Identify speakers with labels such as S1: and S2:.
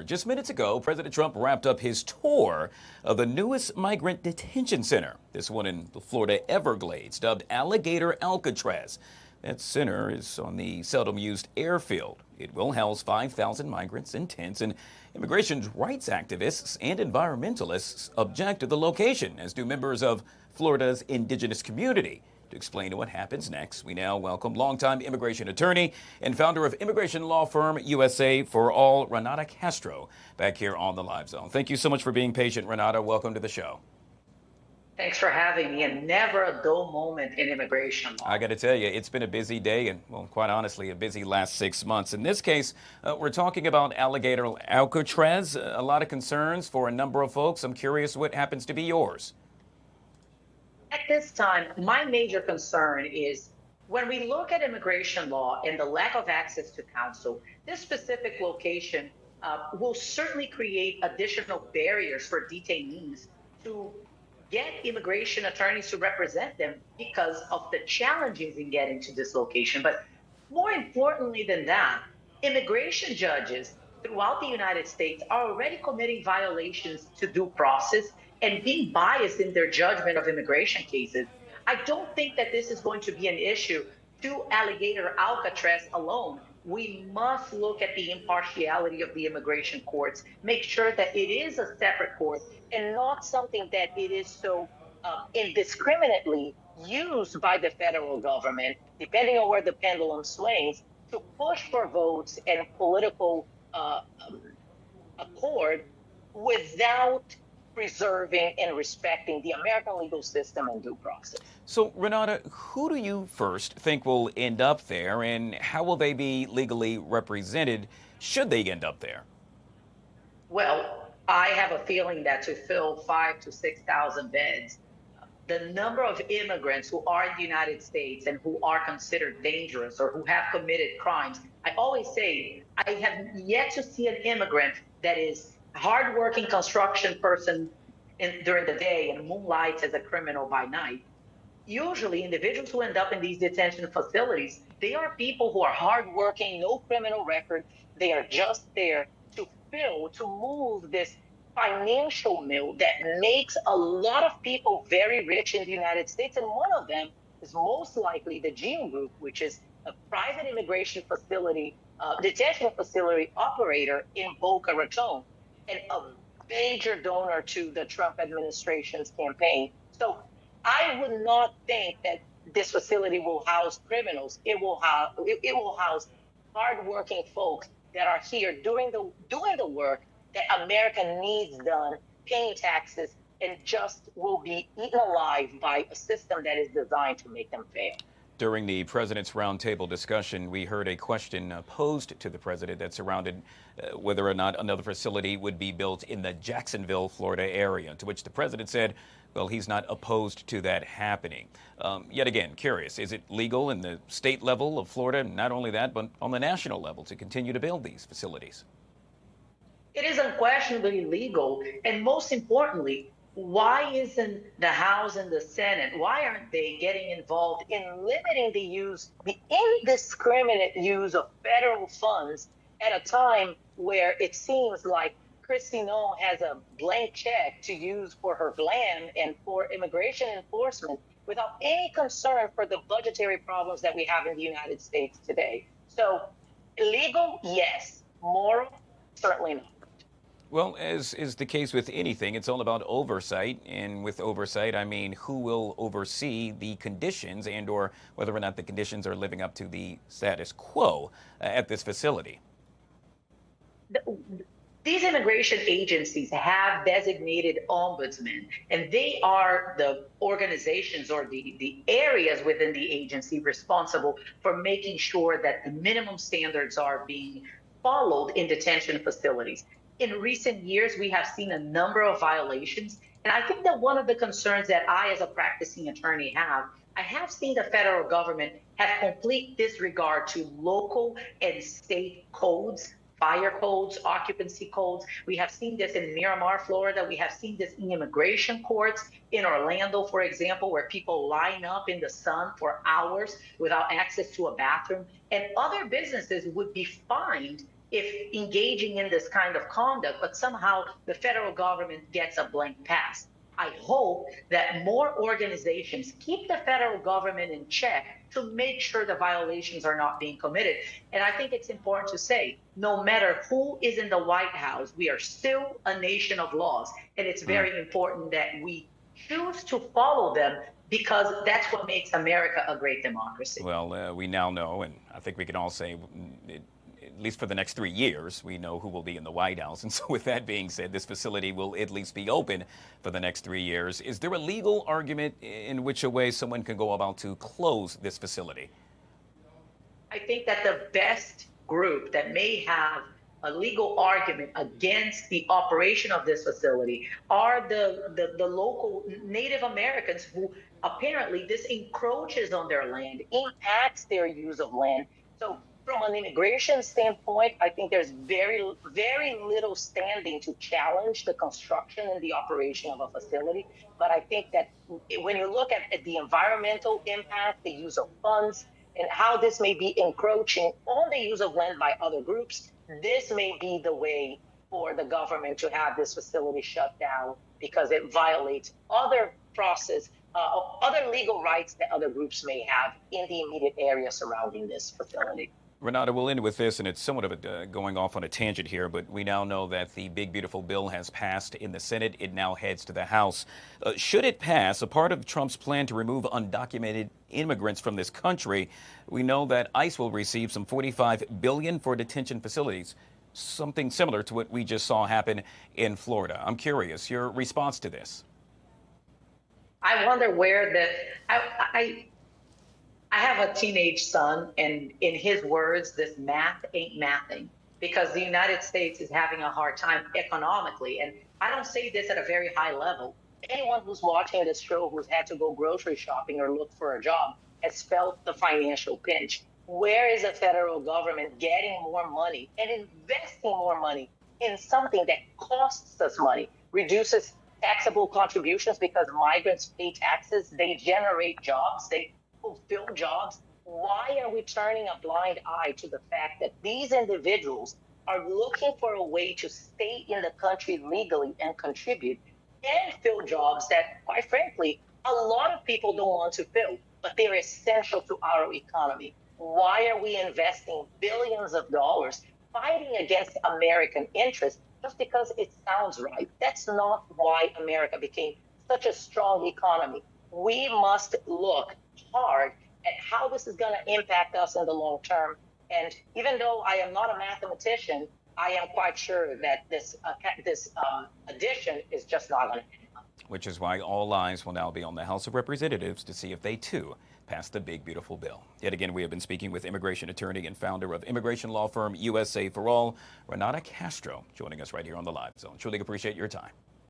S1: Just minutes ago, President Trump wrapped up his tour of the newest migrant detention center, this one in the Florida Everglades, dubbed Alligator Alcatraz. That center is on the seldom used airfield. It will house 5,000 migrants in tents, and immigration rights activists and environmentalists object to the location, as do members of Florida's indigenous community. To explain what happens next, we now welcome longtime immigration attorney and founder of immigration law firm USA for All, Renata Castro, back here on the Live Zone. Thank you so much for being patient, Renata. Welcome to the show.
S2: Thanks for having me, and never a dull moment in immigration law.
S1: I got to tell you, it's been a busy day and, well, quite honestly, a busy last 6 months. In this case, we're talking about Alligator Alcatraz. A lot of concerns for a number of folks. I'm curious what happens to be yours.
S2: At this time, my major concern is when we look at immigration law and the lack of access to counsel, this specific location will certainly create additional barriers for detainees to get immigration attorneys to represent them because of the challenges in getting to this location. But more importantly than that, immigration judges throughout the United States are already committing violations to due process and being biased in their judgment of immigration cases. I don't think that this is going to be an issue to Alligator Alcatraz alone. We must look at the impartiality of the immigration courts, make sure that it is a separate court and not something that it is so indiscriminately used by the federal government, depending on where the pendulum swings, to push for votes and political accord without preserving and respecting the American legal system and due process.
S1: So, Renata, who do you first think will end up there, and how will they be legally represented should they end up there?
S2: Well, I have a feeling that to fill 5,000 to 6,000 beds, the number of immigrants who are in the United States and who are considered dangerous or who have committed crimes, I always say I have yet to see an immigrant that is hardworking construction person during the day and moonlights as a criminal by night. Usually individuals who end up in these detention facilities, they are people who are hardworking, no criminal record. They are just there to move this financial mill that makes a lot of people very rich in the United States. And one of them is most likely the Gene Group, which is a private immigration facility, detention facility operator in Boca Raton, and a major donor to the Trump administration's campaign. So I would not think that this facility will house criminals. It will house hardworking folks that are here doing the work that America needs done, paying taxes, and just will be eaten alive by a system that is designed to make them fail.
S1: During the president's roundtable discussion, we heard a question posed to the president that surrounded whether or not another facility would be built in the Jacksonville, Florida area, to which the president said, well, he's not opposed to that happening. Yet again, curious, is it legal in the state level of Florida, not only that, but on the national level to continue to build these facilities?
S2: It is unquestionably legal, and most importantly, why isn't the House and the Senate, why aren't they getting involved in limiting the indiscriminate use of federal funds at a time where it seems like Kristi Noem has a blank check to use for her glam and for immigration enforcement without any concern for the budgetary problems that we have in the United States today? So illegal, yes. Moral, certainly not.
S1: Well, as is the case with anything, it's all about oversight. And with oversight, I mean, who will oversee the conditions and or whether or not the conditions are living up to the status quo at this facility?
S2: These immigration agencies have designated ombudsmen, and they are the organizations or the areas within the agency responsible for making sure that the minimum standards are being followed in detention facilities. In recent years, we have seen a number of violations, and I think that one of the concerns that I, as a practicing attorney, I have seen the federal government have complete disregard to local and state codes, fire codes, occupancy codes. We have seen this in Miramar, Florida. We have seen this in immigration courts in Orlando, for example, where people line up in the sun for hours without access to a bathroom. And other businesses would be fined if engaging in this kind of conduct, but somehow the federal government gets a blank pass. I hope that more organizations keep the federal government in check to make sure the violations are not being committed. And I think it's important to say, no matter who is in the White House, we are still a nation of laws. And it's very important that we choose to follow them, because that's what makes America a great democracy.
S1: Well, we now know, and I think we can all say, at least for the next 3 years, we know who will be in the White House. And so with that being said, this facility will at least be open for the next 3 years. Is there a legal argument in which a way someone can go about to close this facility?
S2: I think that the best group that may have a legal argument against the operation of this facility are the local Native Americans, who apparently this encroaches on their land, impacts their use of land. So from an immigration standpoint, I think there's very, very little standing to challenge the construction and the operation of a facility. But I think that when you look at the environmental impact, the use of funds, and how this may be encroaching on the use of land by other groups, this may be the way for the government to have this facility shut down, because it violates other other legal rights that other groups may have in the immediate area surrounding this facility.
S1: Renata, we'll end with this, and it's somewhat of a going off on a tangent here, but we now know that the big, beautiful bill has passed in the Senate. It now heads to the House. Should it pass, a part of Trump's plan to remove undocumented immigrants from this country, we know that ICE will receive some $45 billion for detention facilities, something similar to what we just saw happen in Florida. I'm curious, your response to this?
S2: I wonder where I have a teenage son, and in his words, this math ain't mathing, because the United States is having a hard time economically. And I don't say this at a very high level. Anyone who's watching this show who's had to go grocery shopping or look for a job has felt the financial pinch. Where is the federal government getting more money and investing more money in something that costs us money, reduces taxable contributions because migrants pay taxes, they generate jobs, they fulfill jobs? Why are we turning a blind eye to the fact that these individuals are looking for a way to stay in the country legally and contribute and fill jobs that, quite frankly, a lot of people don't want to fill, but they're essential to our economy? Why are we investing billions of dollars fighting against American interests just because it sounds right? That's not why America became such a strong economy. We must look hard at how this is going to impact us in the long term. And even though I am not a mathematician, I am quite sure that this addition is just not going to happen.
S1: Which is why all eyes will now be on the House of Representatives to see if they, too, pass the big, beautiful bill. Yet again, we have been speaking with immigration attorney and founder of immigration law firm USA for All, Renata Castro, joining us right here on the Live Zone. Truly appreciate your time.